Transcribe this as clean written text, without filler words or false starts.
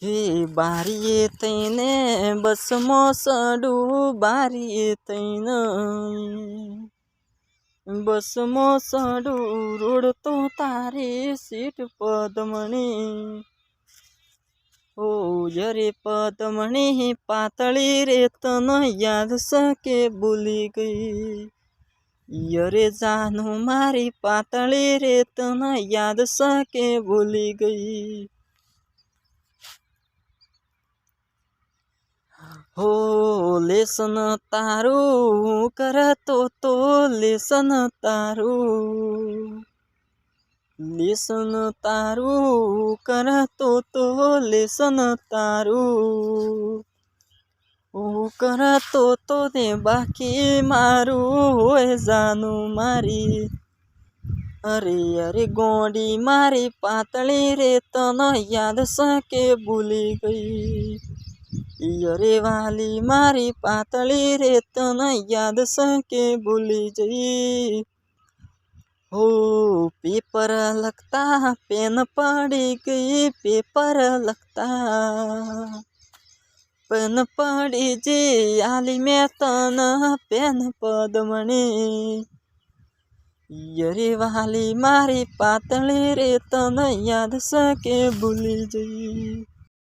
હે બારીએ થઈને બસમાં સડું બારીએ થઈને બસમાં સડું રોડતો તારી સીટ પદમણી ઓ જરે પદમણી પાતળી રે તને યાદ સકે ભૂલી ગઈ યરે જાનું મારી પાતળી રે તને યાદ સકે ભૂલી ગઈ હો લેસન તારું કરતો તો લેસન તારું કરતો તો લેસન તારું કરતો તો ને બાકી મારું હોય જાનું મારી અરે અરે ગોડી મારી પાતળી રે તને યાદ સકે ભૂલી ગઈ યરે વાલી મારી પાતળી રે તને યાદ સકે ભૂલી જઈ હો પેપર લખતા પેન પડી ગઈ પેપર લખતા પેન પડી જઈ આલી મેં તને પેન પદમણી યરે વાલી મારી પાતળી રે તને યાદ સકે ભૂલી જઈ